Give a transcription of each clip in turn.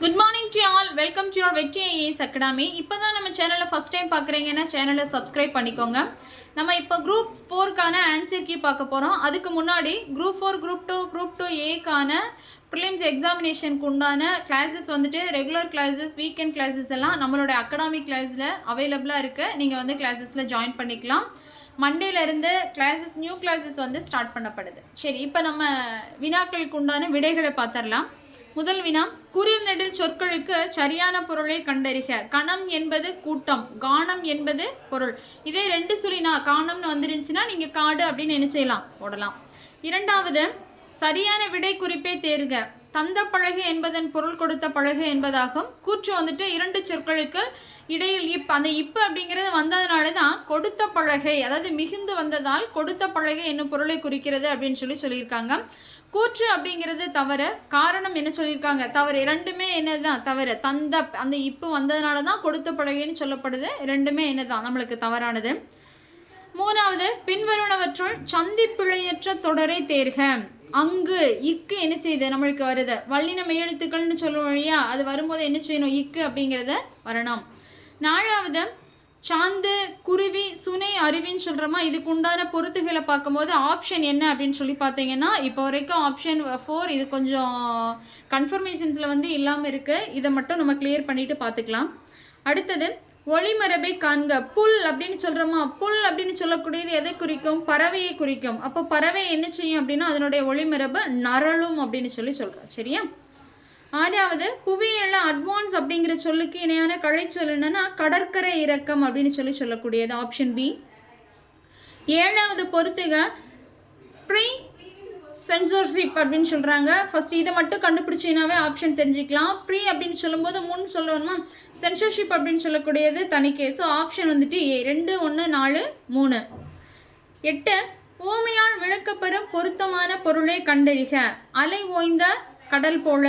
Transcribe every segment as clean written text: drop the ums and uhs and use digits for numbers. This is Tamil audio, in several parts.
Good morning to all. Welcome to your Vetri IAS Academy. இப்போ தான் நம்ம சேனலை ஃபஸ்ட் டைம் பார்க்குறீங்கன்னா சேனலை சப்ஸ்கிரைப் பண்ணிக்கோங்க. நம்ம இப்போ குரூப் 4க்கான ஆன்சர் கீ பார்க்க போகிறோம். அதுக்கு முன்னாடி குரூப் 4, குரூப் 2 ஏக்கான ப்ரிலிம்ஸ் எக்ஸாமினேஷனுக்கு உண்டான கிளாஸஸ் வந்துட்டு ரெகுலர் கிளாஸஸ், வீக்கெண்ட் கிளாஸஸ் எல்லாம் நம்மளோட அகாடமிக் கிளாஸில் அவைலபிளாக இருக்குது. நீங்கள் வந்து கிளாஸஸில் ஜாயின் பண்ணிக்கலாம். மண்டேலேருந்து கிளாஸஸ், நியூ கிளாஸஸ் வந்து ஸ்டார்ட் பண்ணப்படுது. சரி, இப்போ நம்ம வினாக்களுக்கு உண்டான விடைகளை பார்த்துடலாம். முதல் வினா, குறில் நெடில் சொற்களுக்கு சரியான பொருளை கண்டறிக. கணம் என்பது கூட்டம், கானம் என்பது பொருள். இதே ரெண்டு சொல்லினா காணம்னு வந்துருந்துச்சுன்னா நீங்கள் காடு அப்படின்னு என்ன செய்யலாம், போடலாம். இரண்டாவது, சரியான விடை குறிப்பை தேர்க. தந்த பழகு என்பதன் பொருள் கொடுத்த பழகு என்பதாகும். கூற்று வந்துட்டு இரண்டு சொற்களுக்கு இடையில் அந்த இப்பு அப்படிங்கிறது வந்ததுனால தான் கொடுத்த பழகை, அதாவது மிகுந்து வந்ததால் கொடுத்த பழகை என்னும் பொருளை குறிக்கிறது அப்படின்னு சொல்லியிருக்காங்க. கூற்று அப்படிங்கிறது தவறு. காரணம் என்ன சொல்லியிருக்காங்க, தவறு. ரெண்டுமே என்னதுதான் தவறு. அந்த இப்பு வந்ததுனால தான் கொடுத்த பழகைன்னு சொல்லப்படுது. ரெண்டுமே என்னதான் நம்மளுக்கு தவறானது. மூணாவது, பின்வருவனவற்றுள் சந்தி பிழையற்ற தொடரை தேர்க. அங்கு இக்கு என்ன செய்யுது, நம்மளுக்கு வருது. வல்லின மெய்யெழுத்துக்கள்னு சொல்லுவோம் இல்லையா, அது வரும்போது என்ன செய்யணும், இக்கு அப்படிங்கிறத வரணும். நாலாவது, சாந்து, குருவி, சுனை, அருவின்னு சொல்கிறோமா, இதுக்கு உண்டான பொருத்துகளை பார்க்கும்போது ஆப்ஷன் என்ன அப்படின்னு சொல்லி பார்த்தீங்கன்னா, இப்போ வரைக்கும் ஆப்ஷன் 4 இது கொஞ்சம் கன்ஃபர்மேஷன்ஸில் வந்து இல்லாமல் இருக்குது. இதை மட்டும் நம்ம கிளியர் பண்ணிவிட்டு பார்த்துக்கலாம். அடுத்தது, ஒளிமரபை காண்க. புல் அப்படின்னு சொல்கிறோமா, புல் அப்படின்னு சொல்லக்கூடியது எதை குறிக்கும், பறவையை குறிக்கும். அப்போ பறவை என்ன செய்யும் அப்படின்னா அதனுடைய ஒளிமரபு நரளும் அப்படின்னு சொல்கிறோம். சரியா? ஆறாவது, புவியியல அட்வான்ஸ் அப்படிங்கிற சொல்லுக்கு இணையான கலை சொல் என்னன்னா கடற்கரை இறக்கம் அப்படின்னு சொல்லக்கூடியது, ஆப்ஷன் பி. ஏழாவது, பொறுத்துக. ப்ரீ சென்சர்ஷிப் அப்படின்னு சொல்கிறாங்க. ஃபஸ்ட் இதை மட்டும் கண்டுபிடிச்சினாவே ஆப்ஷன் தெரிஞ்சுக்கலாம். ப்ரீ அப்படின்னு சொல்லும்போது முன் சொல்லணுமா, சென்சர்ஷிப் அப்படின்னு சொல்லக்கூடியது தணிக்கை. ஸோ ஆப்ஷன் வந்துட்டு ஏ. 2, 1, 4, 3. 8, ஊமையால் விளக்கப்பெறும் பொருத்தமான பொருளை கண்டறிக. அலை ஓய்ந்த கடல் போல,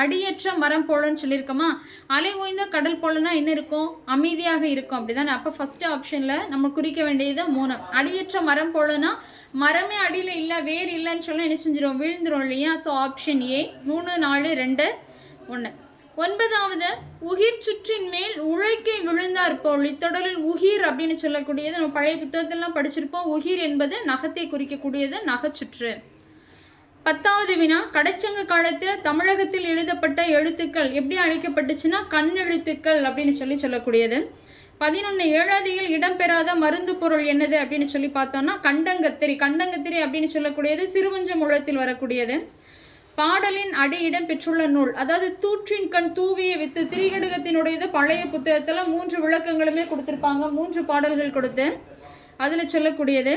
அடியற்ற மரம் போலன்னு சொல்லியிருக்கோமா. அலை ஓய்ந்த கடல் போலனா என்ன இருக்கும், அமைதியாக இருக்கும், அப்படிதானே. அப்போ ஃபஸ்ட்டு ஆப்ஷனில் நம்ம குறிக்க வேண்டியது 3. அடியற்ற மரம் போலனா மரமே அடியில் இல்லை, வேறு இல்லைன்னு சொல்ல என்ன செஞ்சிடும், விழுந்துடும் இல்லையா. ஸோ ஆப்ஷன் ஏ. 3, 4, 2, 1. 9வது, உகிர் சுற்றின் மேல் உழைக்கை விழுந்தார் போல். இத்தொடரில் உகிர் அப்படின்னு சொல்லக்கூடியது நம்ம பழைய புத்தகத்திலாம் படிச்சிருப்போம். உகிர் என்பது நகத்தை குறிக்கக்கூடியது, நகைச்சுற்று. 10வது வினா, கடைச்சங்க காலத்தில் தமிழகத்தில் எழுதப்பட்ட எழுத்துக்கள் எப்படி அழைக்கப்பட்டுச்சுன்னா கண்ணெழுத்துக்கள் அப்படின்னு சொல்லக்கூடியது. 11, ஏழாதியில் இடம்பெறாத மருந்து பொருள் என்னது அப்படின்னு சொல்லி பார்த்தோம்னா கண்டங்கத்திரி. கண்டங்கத்திரி அப்படின்னு சொல்லக்கூடியது சிறுவஞ்ச மூலத்தில் வரக்கூடியது. பாடலின் அடி இடம் பெற்றுள்ள நூல், அதாவது தூற்றின் கண் தூவிய வித்து, திரிகடுகத்தினுடையது. பழைய புத்தகத்தில் 3 விளக்கங்களுமே கொடுத்துருப்பாங்க, 3 பாடல்கள் கொடுத்து அதில் சொல்லக்கூடியது.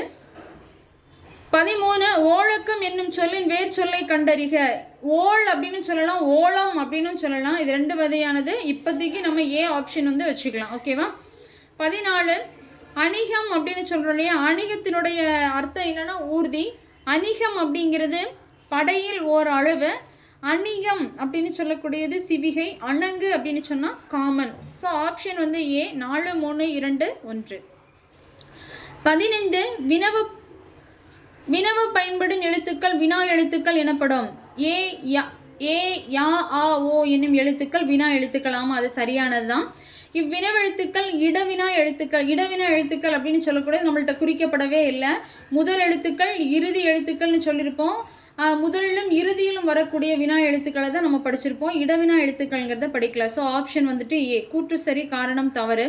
13, ஓழக்கம் என்னும் சொல்லின் வேர் சொல்லை கண்டறிக. ஓல் அப்படின்னு சொல்லலாம், ஓலம் அப்படின்னு சொல்லலாம். இது 2 வகையானது. இப்போதைக்கு நம்ம ஏ ஆப்ஷன் வந்து வச்சுக்கலாம். ஓகேவா? 14, அணிகம் அப்படின்னு சொல்கிறோம் இல்லையா, அணிகத்தினுடைய அர்த்தம் என்னன்னா ஊர்தி. அணிகம் அப்படிங்கிறது படையில் ஓர் அளவு. அணிகம் அப்படின்னு சொல்லக்கூடியது சிவிகை. அணங்கு அப்படின்னு சொன்னால் காமன். ஸோ ஆப்ஷன் வந்து ஏ. 4, 3, 2, 1. 15, வினவு பயன்படும் எழுத்துக்கள் வினா எழுத்துக்கள் எனப்படும். ஏ, யா, ஆ, ஓ என்னும் எழுத்துக்கள் வினா எழுத்துக்கள். ஆமாம், அது சரியானது தான். இவ்வினவெழுத்துக்கள் இடவினா எழுத்துக்கள். இடவினா எழுத்துக்கள் அப்படின்னு சொல்லக்கூடாது, நம்மள்கிட்ட குறிக்கப்படவே இல்லை. முதல் எழுத்துக்கள், இறுதி எழுத்துக்கள்னு சொல்லியிருப்போம். முதலிலும் இறுதியிலும் வரக்கூடிய வினா எழுத்துக்களை தான் நம்ம படிச்சிருப்போம். இடவினா எழுத்துக்கள்ங்கிறத படிக்கல. ஸோ ஆப்ஷன் வந்துட்டு ஏ. கூற்று சரி, காரணம் தவறு.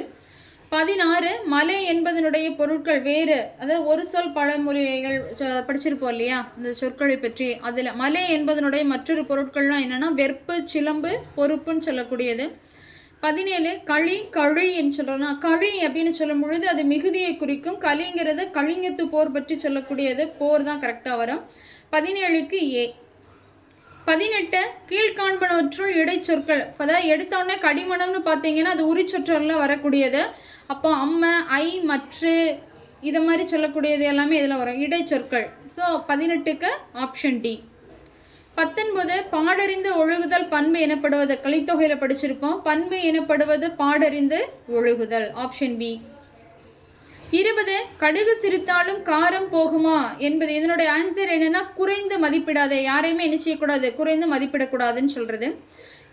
16, மலை என்பதனுடைய பொருட்கள் வேறு, அதாவது ஒரு சொல் பழமொழிகள் படிச்சிருப்போம் இல்லையா இந்த சொற்களை பற்றி. அதில் மலை என்பதனுடைய மற்றொரு பொருட்கள்லாம் என்னென்னா வெற்பு, சிலம்பு, பொறுப்புன்னு சொல்லக்கூடியது. 17, கழி என்று சொல்கிறோன்னா, கழி அப்படின்னு சொல்லும் பொழுது அது மிகுதியை குறிக்கும். களிங்கிறது கலிங்கத்து போர் பற்றி சொல்லக்கூடியது, போர் தான் கரெக்டாக வரும். 17க்கு ஏ. 18, கீழ்காண்பனவற்றுள் இடைச்சொற்கள். அதாவது எடுத்தோடனே கடிமணம்னு பார்த்தீங்கன்னா அது உரிச்சொற்றலில் வரக்கூடியது. அப்போ அம்மை, ஐ, மற்று இதை மாதிரி சொல்லக்கூடியது எல்லாமே இதில் வரும், இடைச்சொற்கள். ஸோ 18க்கு ஆப்ஷன் டி. 19, பாடறிந்து ஒழுகுதல் பண்பு எனப்படுவது. கலித்தொகையில் படிச்சிருப்போம். பண்பு எனப்படுவது பாடறிந்து ஒழுகுதல், ஆப்ஷன் பி. 20, கடுகு சிரித்தாலும் காரம் போகுமா என்பது. இதனுடைய ஆன்சர் என்னன்னா குறைந்து மதிப்பிடாத. யாரையுமே என்ன செய்யக்கூடாது, குறைந்து மதிப்பிடக்கூடாதுன்னு சொல்கிறது.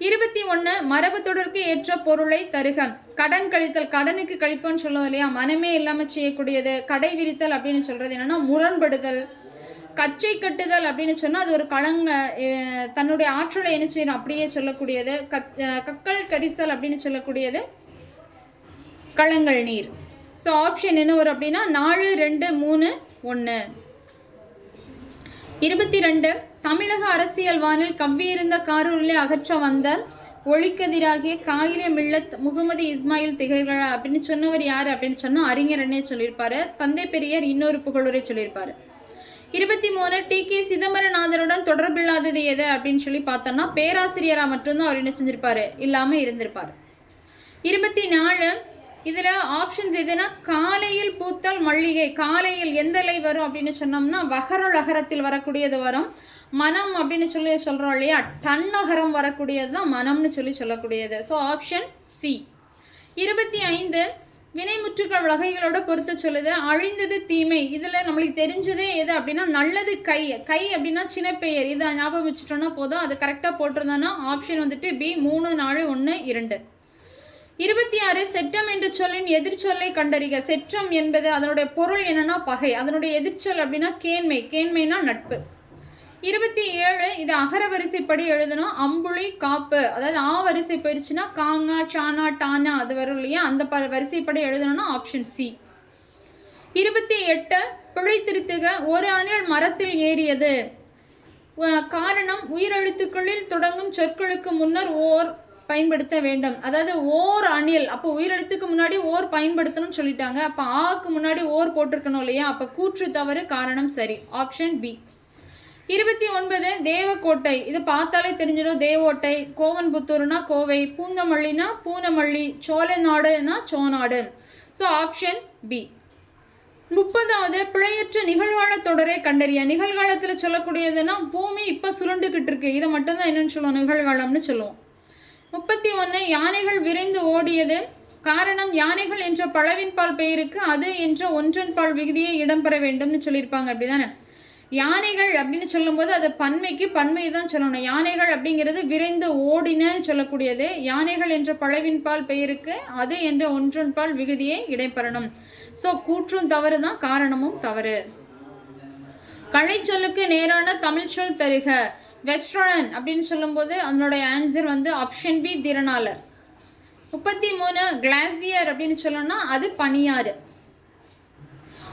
21 மரபு தொடருக்கு ஏற்ற பொருளை தருக. கடன் கழித்தல், கடனுக்கு கழிப்புன்னு சொல்லுவோம் இல்லையா, மனமே இல்லாமல் செய்யக்கூடியது. கடை விரித்தல் அப்படின்னு சொல்கிறது என்னென்னா முரண்படுதல். கச்சை கட்டுதல் அப்படின்னு சொன்னால் அது ஒரு தன்னுடைய ஆற்றலை என்ன செய்யணும் அப்படியே சொல்லக்கூடியது. கக்கல் கரிசல் அப்படின்னு சொல்லக்கூடியது களங்கள் நீர். ஸோ ஆப்ஷன் என்ன வரும் அப்படின்னா 4, 2, 3, 1. 22 தமிழக அரசியல் வானில் கவ்வியிருந்த காரூரிலே அகற்ற வந்த ஒளிக்கதிராகிய காயிலே மில்லத் முகமது இஸ்மாயில் திகழ்களா அப்படின்னு சொன்னவர் யார் அப்படின்னு சொன்னால் அறிஞர் அண்ணே சொல்லியிருப்பாரு. தந்தை பெரியார் இன்னொரு புகழுரை சொல்லியிருப்பாரு. 23 டி.கே. சிதம்பரநாதனுடன் தொடர்பில்லாதது எது அப்படின்னு சொல்லி பார்த்தோம்னா பேராசிரியராக மட்டும்தான் அவர் என்ன செஞ்சிருப்பாரு, இல்லாமல் இருந்திருப்பார். 24 இதில் ஆப்ஷன்ஸ் எதுனா காலையில் பூத்தல் மல்லிகை. காலையில் எந்த லை வரும் அப்படின்னு சொன்னோம்னா வகரல் அகரத்தில் வரக்கூடியது வரும். மனம் அப்படின்னு சொல்லி சொல்கிறோம் இல்லையா, தன்னகரம் வரக்கூடியது தான் மனம்னு சொல்லக்கூடியது. So option C. 25 வினைமுற்றுக்கள் வகைகளோட பொறுத்து சொல்லுது. அழிந்தது தீமை. இதில் நம்மளுக்கு தெரிஞ்சதே எது அப்படின்னா நல்லது கை. கை அப்படின்னா சின்னப்பெயர். இதை ஞாபகம் வச்சுட்டோன்னா போதும். அது கரெக்டாக போட்டிருந்தோன்னா ஆப்ஷன் வந்துட்டு பி. 3, 4, 1, 2. 26 செற்றம் என்ற சொல்லின் எதிர்ச்சொல்லை கண்டறிக. செற்றம் என்பது அதனுடைய பொருள் என்னன்னா பகை. அதனுடைய எதிர்ச்சொல் அப்படின்னா கேண்மை. கேண்மைனா நட்பு. 27 இது அகர வரிசைப்படி எழுதணும். அம்புலி காப்பு, அதாவது ஆ வரிசை போயிடுச்சுன்னா காங்கா சானா டானா அது வரும் இல்லையா, அந்த வரிசைப்படி எழுதணும்னா ஆப்ஷன் சி. 28 பிழை திருத்துக. ஒரு அணில் மரத்தில் ஏறியது. காரணம் உயிரெழுத்துக்களில் தொடங்கும் சொற்களுக்கு முன்னர் ஓர் பயன்படுத்த வேண்டும். அதாவது ஓர் அணில், அப்போ உயிரெழுத்துக்கு முன்னாடி ஓர் பயன்படுத்தணும்னு சொல்லிட்டாங்க. அப்போ ஆக்கு முன்னாடி ஓர் போட்டிருக்கணும் இல்லையா, அப்போ கூற்று தவறு, காரணம் சரி. Option B. 29 தேவக்கோட்டை. இது பார்த்தாலே தெரிஞ்சிடும். தேவோட்டை. கோவன்புத்தூர்னா கோவை. பூந்தமல்லினா பூனமல்லி. சோழநாடுனா சோநாடு. So option B. 30வது பிழையற்ற நிகழ்கால தொடரை கண்டறிய. நிகழ்காலத்தில் சொல்லக்கூடியதுன்னா பூமி இப்போ சுருண்டுக்கிட்டு இருக்கு. இதை மட்டும்தான் என்னன்னு சொல்லுவோம், நிகழ்காலம்னு சொல்லுவோம். 31 யானைகள் விரைந்து ஓடியது. காரணம் யானைகள் என்ற பழவின்பால் பெயருக்கு அது என்ற ஒன்றன்பால் விகுதியை இடம்பெற வேண்டும்னு சொல்லியிருப்பாங்க. அப்படிதானே, யானைகள் அப்படின்னு சொல்லும்போது அது பன்மைக்கு பன்மை தான் சொல்லணும். யானைகள் அப்படிங்கிறது விரைந்து ஓடினன்னு சொல்லக்கூடியது. யானைகள் என்ற பழவின்பால் பெயருக்கு அது என்ற ஒன்றன்பால் விகுதியை இடைப்பெறணும். ஸோ கூற்றும் தவறு தான், காரணமும் தவறு. கலைச்சொல்லுக்கு நேரான தமிழ் சொல் தருக. வெஸ்டர்ன் அப்படின்னு சொல்லும்போது அதனுடைய ஆன்சர் வந்து ஆப்ஷன் பி திறனாளர். 33 கிளாசியர் அப்படின்னு சொல்லணும்னா அது பனியாறு.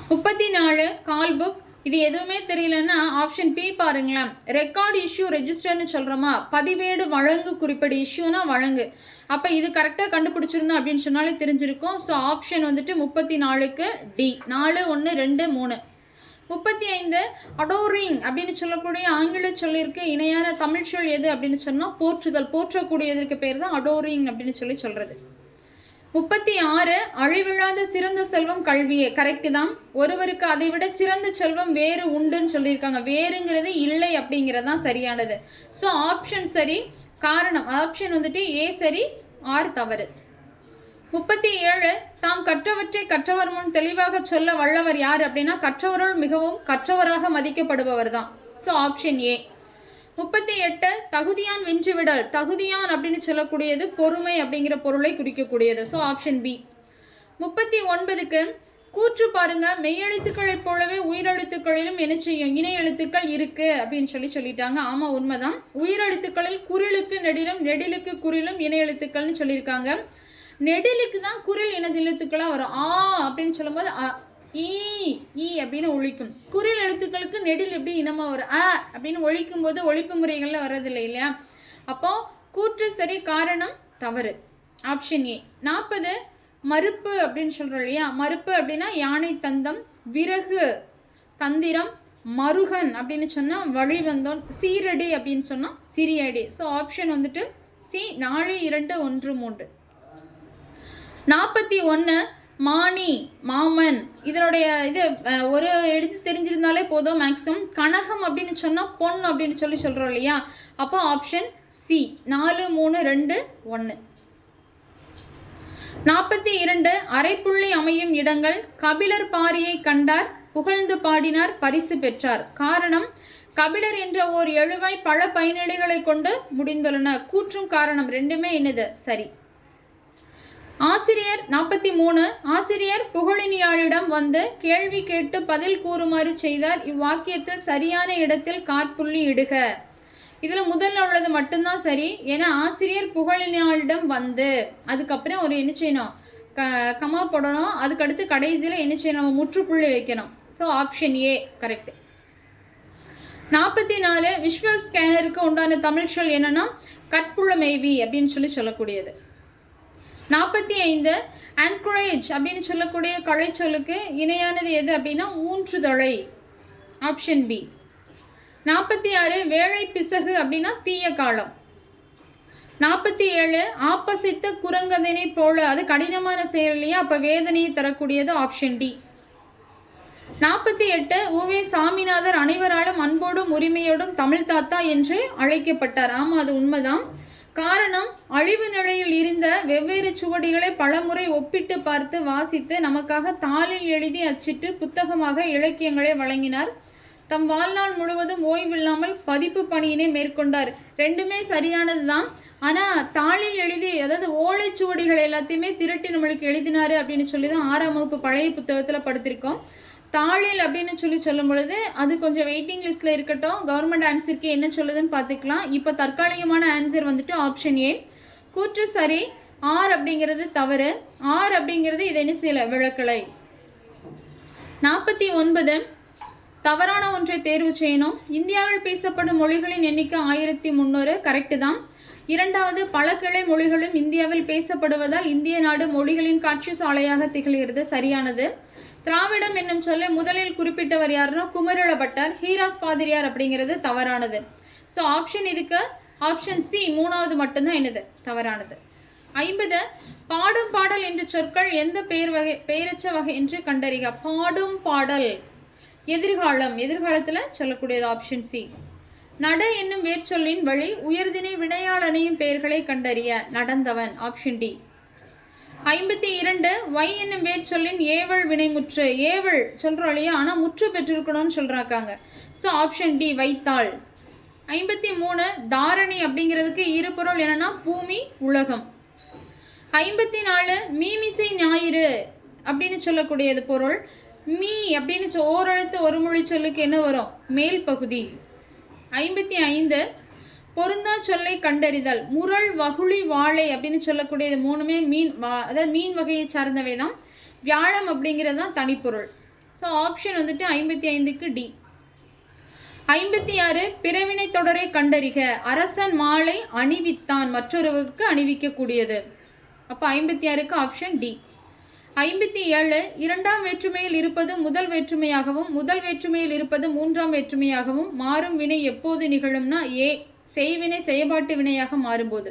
34 கால் புக். இது எதுவுமே தெரியலன்னா ஆப்ஷன் பி பாருங்களேன். ரெக்கார்டு இஷ்யூ ரெஜிஸ்டர்னு சொல்கிறோமா, பதிவேடு வழங்கு குறிப்பேடு. இஷ்யூனா வழங்கு. அப்போ இது கரெக்டாக கண்டுபிடிச்சிருந்தோம் அப்படின்னு சொன்னாலே தெரிஞ்சிருக்கும். ஸோ ஆப்ஷன் வந்துட்டு 34க்கு டி. 4, 1, 2, 3. 35 அடோரிங் அப்படின்னு சொல்லக்கூடிய ஆங்கில சொல்லிற்கு இணையான தமிழ் சொல் எது அப்படின்னு சொன்னால் போற்றுதல். போற்றக்கூடியதற்கு பேர் தான் அடோரிங் அப்படின்னு சொல்கிறது. 36 அழிவில்லாத சிறந்த செல்வம் கல்வியே. கரெக்டு தான். ஒருவருக்கு அதை விட சிறந்த செல்வம் வேறு உண்டுன்னு சொல்லியிருக்காங்க. வேறுங்கிறது இல்லை அப்படிங்கிறது தான் சரியானது. ஸோ ஆப்ஷன் சரி, காரணம் ஆப்ஷன் வந்துட்டு ஏ சரி, ஆர் தவறு. 37 தாம் கற்றவற்றை கற்றவர் முன் தெளிவாக சொல்ல வல்லவர் யார் அப்படின்னா கற்றவருள் மிகவும் கற்றவராக மதிக்கப்படுபவர் தான். ஸோ ஆப்ஷன் ஏ. 38 தகுதியான் வென்றுவிடல். தகுதியான் அப்படின்னு சொல்லக்கூடியது பொறுமை அப்படிங்கிற பொருளை குறிக்கக்கூடியது. So option B. 39க்கு கூற்று பாருங்க. மெய்யெழுத்துக்களைப் போலவே உயிரெழுத்துக்களிலும் என்ன செய்யும், இணை எழுத்துக்கள் இருக்கு அப்படின்னு சொல்லிட்டாங்க. ஆமா, உண்மைதான். உயிரெழுத்துக்களில் குறிலுக்கு நெடிலும் நெடிலுக்கு குறிலும் இணை எழுத்துக்கள்னு சொல்லியிருக்காங்க. நெடிலுக்கு தான் குறில் இணை எழுத்துக்களாக வரும். ஆ அப்படின்னு சொல்லும்போது ஈ அப்படின்னு ஒழிக்கும். குறில் எழுத்துக்களுக்கு நெடில் எப்படி இனமாக வரும், அ அப்படின்னு ஒழிக்கும் போது ஒழிப்பு முறைகளில் வர்றதில்லை இல்லையா. அப்போ கூற்று சரி, காரணம் தவறு. Option A. 40 மறுப்பு அப்படின்னு சொல்கிறோம் இல்லையா. மறுப்பு அப்படின்னா யானை தந்தம், விறகு தந்திரம், மருகன் அப்படின்னு சொன்னால் வழிவந்தோன், சீரடி அப்படின்னு சொன்னால் சிறியடி. ஸோ ஆப்ஷன் வந்துட்டு சி. 4, 2, 1, 3. 41 மானி மாமன். இதனுடைய இது ஒரு எழுத்து தெரிஞ்சிருந்தாலே போதும் மேக்ஸிமம். கனகம் அப்படின்னு சொன்னால் பொன் அப்படின்னு சொல்கிறோம் இல்லையா. அப்போ ஆப்ஷன் சி. 4, 3, 2, 1. 42 அரைப்புள்ளி அமையும் இடங்கள். கபிலர் பாரியை கண்டார், புகழ்ந்து பாடினார், பரிசு பெற்றார். காரணம் கபிலர் என்ற ஓர் எழுவாய் பல பயனிலைகளை கொண்டு முடிந்துள்ளன. கூற்றும் காரணம் ரெண்டுமே என்னது சரி. ஆசிரியர் 43. ஆசிரியர் புகழினியாளிடம் வந்து கேள்வி கேட்டு பதில் கூறுமாறு செய்தார். இவ்வாக்கியத்தில் சரியான இடத்தில் காற்புள்ளி இடுக. இதில் முதல்ல உள்ளது மட்டும்தான் சரி. ஏன்னா ஆசிரியர் புகழினியாளிடம் வந்து அதுக்கப்புறம் ஒரு என்ன செய்யணும், கமா போடணும். அதுக்கடுத்து கடைசியில் என்ன செய்யணும், நம்ம முற்றுப்புள்ளி வைக்கணும். So option A correct. 44. Visual ஸ்கேனருக்கு உண்டான தமிழ் சொல் என்னன்னா கற்புள்ளமேவி அப்படின்னு சொல்லக்கூடியது. 45. ஆன்கரேஜ் அப்படின்னு சொல்லக்கூடிய கலை சொல்லுக்கு இணையானது எது அப்படின்னா ஊன்றுதலை. Option B. 46. வேலை பிசகு அப்படின்னா தீய காலம். 47. ஆப்பசித்த குரங்கதனை போல, அது கடினமான செயல் இல்லையா, அப்போ வேதனையை தரக்கூடியது. Option D. 48. உவே சாமிநாதர் அனைவராலும் அன்போடும் உரிமையோடும் தமிழ் தாத்தா என்று அழைக்கப்பட்டார். ஆமாம், அது உண்மைதான். காரணம், அழிவு நிலையில் இருந்த வெவ்வேறு சுவடிகளை பலமுறை ஒப்பிட்டு பார்த்து வாசித்து நமக்காக தாளில் எழுதி அச்சிட்டு புத்தகமாக இலக்கியங்களை வழங்கினார். தம் வாழ்நாள் முழுவதும் ஓய்வில்லாமல் பதிப்பு பணியினை மேற்கொண்டார். ரெண்டுமே சரியானது தான். ஆனால் தாளில் எழுதி, அதாவது ஓலைச்சுவடிகள் எல்லாத்தையுமே திரட்டி நம்மளுக்கு எழுதினார் அப்படின்னு சொல்லி தான் 6ஆம் வகுப்பு பழைய புத்தகத்தில் படுத்திருக்கோம். தாளில் அப்படின்னு சொல்லும் பொழுது அது கொஞ்சம் வெயிட்டிங் லிஸ்ட்டில் இருக்கட்டும். கவர்மெண்ட் ஆன்சருக்கு என்ன சொல்லுதுன்னு பார்த்துக்கலாம். இப்போ தற்காலிகமான ஆன்சர் வந்துட்டு ஆப்ஷன் ஏ. கூற்று சரி. ஆர் அப்படிங்கிறது தவறு. ஆர் அப்படிங்கிறது இது என்ன செய்யலை, விளக்கலை. 49. தவறான ஒன்றை தேர்வு செய்யணும். இந்தியாவில் பேசப்படும் மொழிகளின் எண்ணிக்கை 1300. கரெக்டு தான். 2வது, பல கிளை மொழிகளும் இந்தியாவில் பேசப்படுவதால் இந்திய நாடு மொழிகளின் காட்சி சாலையாக திகழ்கிறது. சரியானது. திராவிடம் என்னும் சொல்லை முதலில் குறிப்பிட்டவர் யாருன்னா குமரிலபட்டர். ஹீராஸ் பாதிரியார் அப்படிங்கிறது தவறானது. ஸோ ஆப்ஷன் இதுக்கு ஆப்ஷன் சி 3வது மட்டும்தான் என்னது தவறானது. 50. பாடும் பாடல் என்ற சொற்கள் எந்த பெயரச்ச வகை என்று கண்டறிக. பாடும் பாடல் எதிர்காலத்தில் சொல்லக்கூடியது. Option C. நட என்னும் வேர்ச்சொல்லின் வழி உயர்தினை வினையாளனையும் பெயர்களை கண்டறிய. நடந்தவன். Option D. 52. வை என்னும் வேர் சொல்லின் ஏவல் வினைமுற்று. ஏவல் சொல்கிறோம் இல்லையா, ஆனால் முற்று பெற்றிருக்கணும்னு சொல்கிறாக்காங்க. ஸோ ஆப்ஷன் டி வைத்தாள். 53. தாரணி அப்படிங்கிறதுக்கு இருபொருள் என்னன்னா பூமி, உலகம். 54. மீமிசை ஞாயிறு அப்படின்னு சொல்லக்கூடியது பொருள். மீ அப்படின்னு ஓரெழுத்து ஒரு மொழி சொல்லுக்கு என்ன வரும், மேல் பகுதி. 55. பொருந்தா சொல்லை கண்டறிதல். முரள், வகுளி, வாழை அப்படின்னு சொல்லக்கூடியது மூணுமே அதாவது மீன் வகையை சார்ந்தவை தான். வியாழம் அப்படிங்கிறது தான் தனிப்பொருள். ஸோ ஆப்ஷன் வந்துட்டு 55க்கு டி. 56. பிறவினை தொடரை கண்டறிக. அரசன் மாலை அணிவித்தான், மற்றொருவருக்கு அணிவிக்கக்கூடியது. அப்போ 56க்கு ஆப்ஷன் டி. 57. இரண்டாம் வேற்றுமையில் இருப்பது முதல் வேற்றுமையாகவும் முதல் வேற்றுமையில் இருப்பது மூன்றாம் வேற்றுமையாகவும் மாறும் வினை எப்போது நிகழும்னா ஏ, செய்வினை செயற்பாட்டு வினையாக மாறும்போது.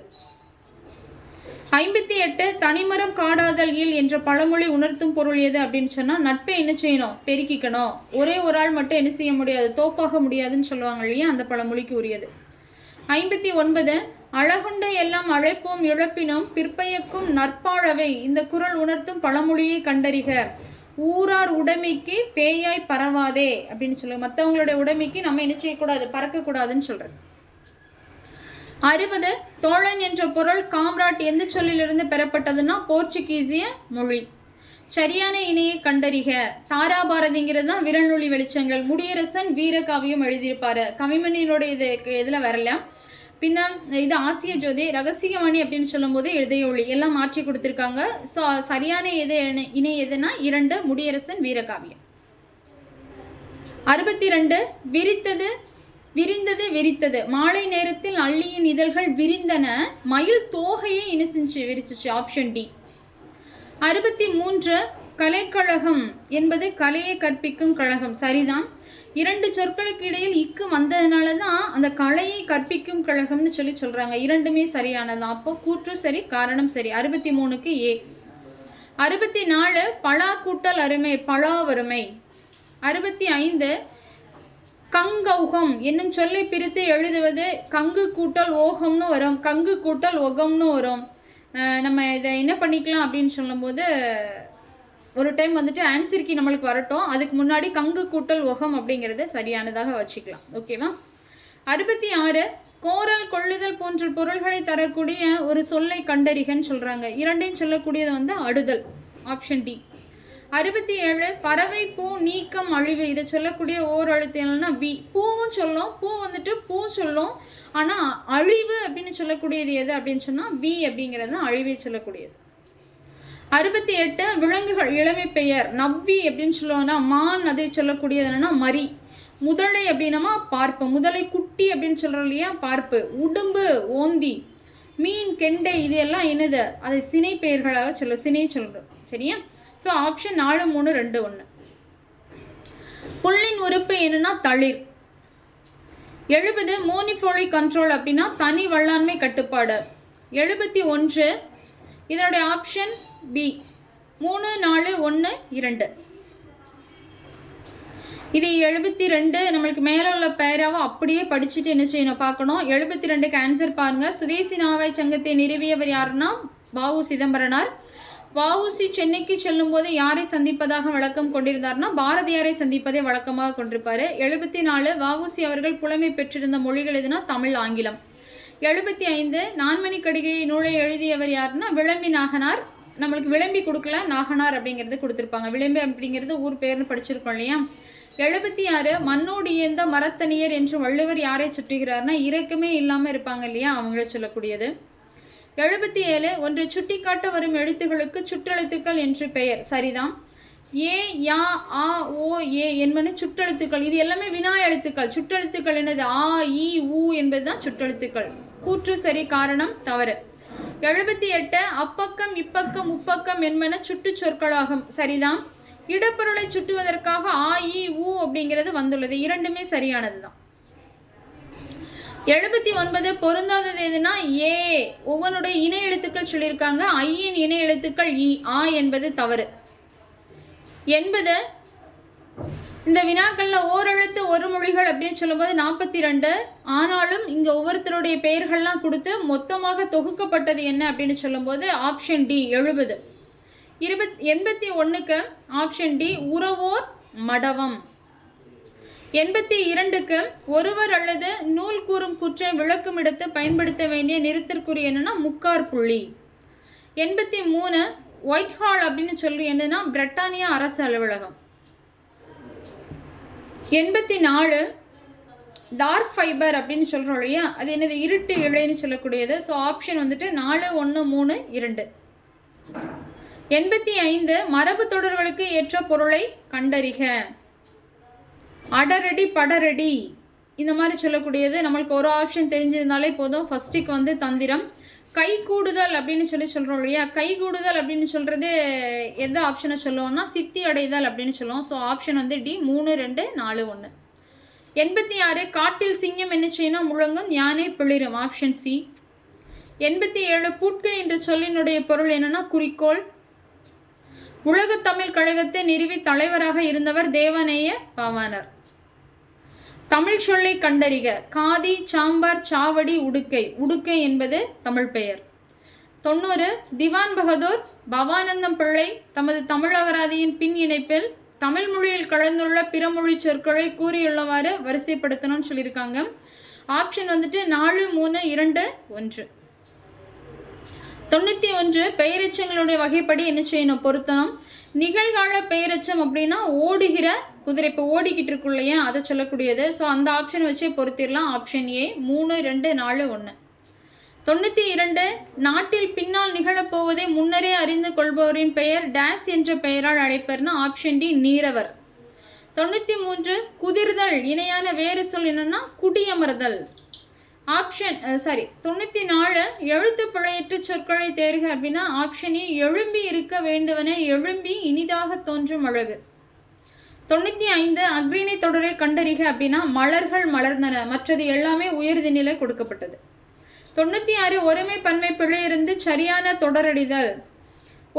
58. தனிமரம் காடாதல் இல் என்ற பழமொழி உணர்த்தும் பொருள் எது அப்படின்னு சொன்னால் நட்பை என்ன செய்யணும், பெருக்கிக்கணும். ஒரே ஒரு ஆள் மட்டும் என்ன செய்ய முடியாது, தோப்பாக முடியாதுன்னு சொல்லுவாங்க இல்லையா, அந்த பழமொழிக்கு உரியது. 59. அழகுண்ட எல்லாம் அழைப்போம் இழப்பினோம் பிற்பயக்கும் நற்பாழவை. இந்த குறள் உணர்த்தும் பழமொழியை கண்டறிக. ஊரார் உடைமைக்கு பேயாய் பரவாதே அப்படின்னு சொல்லுவாங்க. மற்றவங்களுடைய உடைமைக்கு நம்ம என்ன செய்யக்கூடாது, பறக்கக்கூடாதுன்னு சொல்கிறது. 60. தோழன் என்ற பொருள் காம்ராட் எந்த சொல்லிலிருந்து பெறப்பட்டதுன்னா போர்ச்சுகீசிய மொழி. சரியான இணையை கண்டறிக. தாராபாரதிங்கிறது தான் விரல்நொழி வெளிச்சங்கள். முடியரசன் வீரகாவியம் எழுதியிருப்பாரு. கவிமணியினுடைய இதில் வரல. பின்ன இது ஆசிய ஜோதி. ரகசியமணி அப்படின்னு சொல்லும்போது எழுதையொளி எல்லாம் மாற்றி கொடுத்துருக்காங்க. ஸோ சரியான இணை எதுனா 2 முடியரசன் வீரகாவியம். 62. விரிந்தது விரித்தது. மாலை நேரத்தில் அள்ளியின் இதழ்கள் விரிந்தன, மயில் தோகையை என்ன செஞ்சு விரிச்சிச்சு. Option D. 63. கலைக்கழகம் என்பது கலையை கற்பிக்கும் கழகம். சரிதான். 2 சொற்களுக்கு இடையில் இக்கு வந்ததுனால தான் அந்த கலையை கற்பிக்கும் கழகம்னு சொல்கிறாங்க. 2மே சரியானதான். அப்போ கூற்று சரி, காரணம் சரி. 63க்கு ஏ. 64. பலா கூட்டல் அருமை, பலாவருமை. 65. கங்கௌகம் என்னும் சொல்லை பிரித்து எழுதுவது கங்கு கூட்டல் ஓகம்னு வரும், கங்கு கூட்டல் ஒகம்னு வரும். நம்ம இதை என்ன பண்ணிக்கலாம் அப்படின்னு சொல்லும்போது ஒரு டைம் வந்துட்டு ஆன்சர் கீ நம்மளுக்கு வரட்டும். அதுக்கு முன்னாடி கங்கு கூட்டல் ஒகம் அப்படிங்கிறது சரியானதாக வச்சுக்கலாம். ஓகேவா? 66 கோரல் கொள்ளுதல் போன்ற பொருள்களை தரக்கூடிய ஒரு சொல்லை கண்டறிகன்னு சொல்கிறாங்க. இரண்டையும் சொல்லக்கூடியது வந்து அடுதல். Option D. 67 பறவை பூ நீக்கம் அழிவு இதை சொல்லக்கூடிய ஓர் எழுத்து என்னன்னா வி. பூவும் சொல்லும், பூ வந்துட்டு பூ சொல்லும், ஆனால் அழிவு அப்படின்னு சொல்லக்கூடியது எது அப்படின்னு சொன்னால் வி அப்படிங்கிறது அழிவை சொல்லக்கூடியது. 68 விலங்குகள் இளமை பெயர் நவ்வி அப்படின்னு சொல்லுவாங்கன்னா மான் அதை சொல்லக்கூடியது என்னன்னா மரி. முதலை அப்படின்னா பார்ப்பு, முதலை குட்டி அப்படின்னு சொல்கிறோம் இல்லையா பார்ப்பு. உடும்பு ஓந்தி, மீன் கெண்டை இது எல்லாம் என்னது அதை சினை பெயர்களாக சினை சொல்கிறோம். சரியா? So option 4 3 2 1. புல்லின் உறுப்பு என்னன்னா தளிர். 70 மோனிஃபோலி கண்ட்ரோல் அப்படின்னா தனி வல்லாண்மை கட்டுப்பாடு. 71 இதனுடைய ஆப்ஷன் பி 3 4 1 2. இது 72 நம்மளுக்கு மேலே உள்ள பேராவை அப்படியே படிச்சுட்டு என்ன செய்யணும் பார்க்கணும். 72க்கு ஆன்சர் பாருங்கள். சுதேசி நாவாய் சங்கத்தை நிறுவியவர் யாருன்னா வ.உ. சிதம்பரனார். வ.உ.சி சென்னைக்கு செல்லும்போது யாரை சந்திப்பதாக வழக்கம் கொண்டிருந்தார்னா பாரதியாரை சந்திப்பதை வழக்கமாக கொண்டிருப்பார். 74 வ.உ.சி அவர்கள் புலமை பெற்றிருந்த மொழிகள் எதுனா தமிழ் ஆங்கிலம். 75 நான்மணி கடிகை நூலை எழுதியவர் யாருன்னா விளம்பி நாகனார். நம்மளுக்கு விளம்பி கொடுக்கல, நாகனார் அப்படிங்கிறது கொடுத்துருப்பாங்க. விளம்பி அப்படிங்கிறது ஊர் பேர்னு படிச்சிருக்கோம் இல்லையா? 76 மண்ணோடு இயந்த மரத்தனியர் என்று வள்ளுவர் யாரை சுட்டுகிறார்னா இரக்கமே இல்லாமல் இருப்பாங்க இல்லையா அவங்கள சொல்லக்கூடியது. 77 ஒன்று சுட்டி காட்ட வரும் எழுத்துக்களுக்கு சுற்றெழுத்துக்கள் என்று பெயர். சரிதான். ஏ யா ஆ ஓ ஏ என்பது சுற்றெழுத்துக்கள். இது எல்லாமே வினா எழுத்துக்கள். சுற்றெழுத்துக்கள் என்னது ஆ இ ஊ என்பது தான் சுற்றெழுத்துக்கள். கூற்று சரி, காரணம் தவறு. 78 அப்பக்கம் இப்பக்கம் முப்பக்கம் என்பன சுட்டு சொற்களாகும். சரிதான். இடப்பொருளை சுட்டுவதற்காக ஆ இ ஊ அப்படிங்கிறது வந்துள்ளது. இரண்டுமே சரியானது தான். 79 பொருந்தாதது எதுனா ஏ. ஒவ்வொன்றுடைய இணை எழுத்துக்கள் சொல்லியிருக்காங்க. ஐயின் இணை எழுத்துக்கள் இ. ஆ என்பது தவறு. 80 இந்த வினாக்களில் ஓரெழுத்து ஒரு மொழிகள் அப்படின்னு சொல்லும்போது 42. ஆனாலும் இங்கே ஒவ்வொருத்தருடைய பெயர்கள்லாம் கொடுத்து மொத்தமாக தொகுக்கப்பட்டது என்ன அப்படின்னு சொல்லும்போது ஆப்ஷன் டி 70. 81க்கு ஆப்ஷன் டி உறவோர் மடவம். 82க்கு ஒருவர் அல்லது நூல் கூறும் குற்றை விளக்கும் இடத்து பயன்படுத்த வேண்டிய நிறுத்தற்குறி என்னன்னா முக்கார் புள்ளி. 83 ஒயிட் ஹால் அப்படின்னு சொல்லி என்னன்னா பிரிட்டானியா அரசு அலுவலகம். 84 டார்க் ஃபைபர் அப்படின்னு சொல்கிறோம் இல்லையா அது என்னது இருட்டு இழைன்னு சொல்லக்கூடியது. ஸோ ஆப்ஷன் வந்துட்டு 4 1 3 2. 85 மரபு தொடர்களுக்கு ஏற்ற பொருளை கண்டறிக. அடரடி படரடி இந்த மாதிரி சொல்லக்கூடியது நம்மளுக்கு ஒரு ஆப்ஷன் தெரிஞ்சிருந்தாலே போதும். ஃபர்ஸ்ட்டுக்கு வந்து தந்திரம். கை கூடுதல் அப்படின்னு சொல்கிறோம் இல்லையா கைகூடுதல் அப்படின்னு சொல்கிறது எந்த ஆப்ஷனை சொல்லுவோம்னா சித்தி அடைதல் அப்படின்னு சொல்லுவோம். ஸோ ஆப்ஷன் வந்து டி 3 2 4 1. 86 காட்டில் சிங்கம் என்ன செய்யணும் முழங்கும் யானை பிளிரும். Option C. 87 பூட்கை என்ற சொல்லினுடைய பொருள் என்னன்னா குறிக்கோள். உலகத் தமிழ் கழகத்தை நிறுவி தலைவராக இருந்தவர் தேவநேய பாவாணர். தமிழ் சொல்லை கண்டறிக. காதி சாம்பார் சாவடி உடுக்கை. உடுக்கை என்பது தமிழ் பெயர். 90 திவான் பகதூர் பவானந்தம் பிள்ளை தமது தமிழ் அகராதியின் பின் இணைப்பில் தமிழ் மொழியில் கலந்துள்ள பிற மொழி சொற்களை கூறியுள்ளவாறு வரிசைப்படுத்தணும்னு சொல்லியிருக்காங்க. ஆப்ஷன் வந்துட்டு 4 3 2 1. 91 பெயரெச்சங்களுடைய வகைப்படி என்ன செய்யணும் பொருத்தணும். நிகழ்கால பெயரெச்சம் அப்படின்னா ஓடுகிற குதிரை. இப்போ ஓடிக்கிட்டு இருக்கு இல்லையா அதை சொல்லக்கூடியது. ஸோ அந்த ஆப்ஷன் வச்சே பொருத்திடலாம். Option A 3 2 4 1. 92 நாட்டில் பின்னால் நிகழப்போவதை முன்னரே அறிந்து கொள்பவரின் பெயர் டேஸ் என்ற பெயரால் அழைப்பர்னா ஆப்ஷன் டி நீரவர். 93 குதிர்தல் இணையான வேறு சொல் என்னன்னா குடியமர்தல். ஆப்ஷன் 94 எழுத்து பிழையற்ற சொற்களை தேர்க அப்படின்னா ஆப்ஷன் ஏ எழும்பி இருக்க வேண்டுவன எழும்பி இனிதாக தோன்றும் அழகு. 95 அக்ரிணை தொடரை கண்டறிக அப்படின்னா மலர்கள் மலர்ந்தன மற்றது எல்லாமே உயர்திநிலை கொடுக்கப்பட்டது. 96 ஒருமை பன்மை பிழை இருந்து சரியான தொடரடிதல்.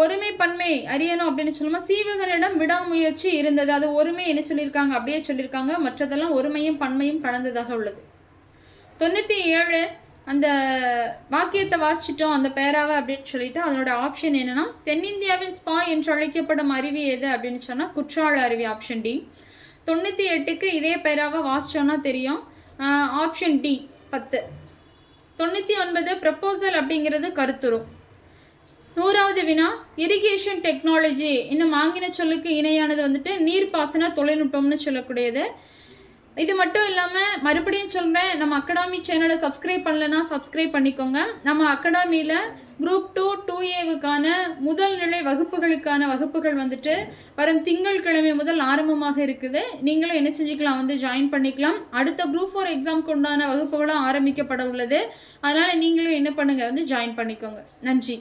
ஒருமை பன்மை அறியணும் அப்படின்னு சொல்லும்போது சீவகனிடம் விடாமுயற்சி இருந்தது. அது ஒருமை என்ன சொல்லியிருக்காங்க அப்படியே சொல்லியிருக்காங்க. மற்றதெல்லாம் ஒருமையும் பன்மையும் கலந்ததாக உள்ளது. 97 அந்த வாக்கியத்தை வாசிச்சிட்டோம் அந்த பேராவை அப்படின்னு சொல்லிட்டு அதனோட ஆப்ஷன் என்னென்னா தென்னிந்தியாவின் ஸ்பா என்று அழைக்கப்படும் அருவி எது அப்படின்னு சொன்னால் குற்றால அருவி ஆப்ஷன் டி. 98க்கு இதே பேராவை வாசிச்சோன்னா தெரியும் ஆப்ஷன் டி 10. 99 ப்ரப்போசல் அப்படிங்கிறது கருத்துரு. 100வது வினா இரிகேஷன் டெக்னாலஜி இன்னும் ஆங்கில சொல்லுக்கு இணையானது வந்துட்டு நீர்ப்பாசன தொழில்நுட்பம்னு சொல்லக்கூடியது. இது மட்டும் இல்லாமல் மறுபடியும் சொல்கிறேன், நம்ம அகாடமி சேனலை சப்ஸ்கிரைப் பண்ணலைன்னா சப்ஸ்கிரைப் பண்ணிக்கோங்க. நம்ம அகாடமியில் குரூப் 2 2A முதல் நிலை வகுப்புகளுக்கான வகுப்புகள் வந்துட்டு வரும் திங்கட்கிழமை முதல் ஆரம்பமாக இருக்குது. நீங்களும் என்ன செஞ்சுக்கலாம், வந்து ஜாயின் பண்ணிக்கலாம். அடுத்த குரூப் 4 எக்ஸாமுக்கு உண்டான வகுப்புகளும் ஆரம்பிக்கப்பட உள்ளது. அதனால் நீங்களும் என்ன பண்ணுங்கள், வந்து ஜாயின் பண்ணிக்கோங்க. நன்றி.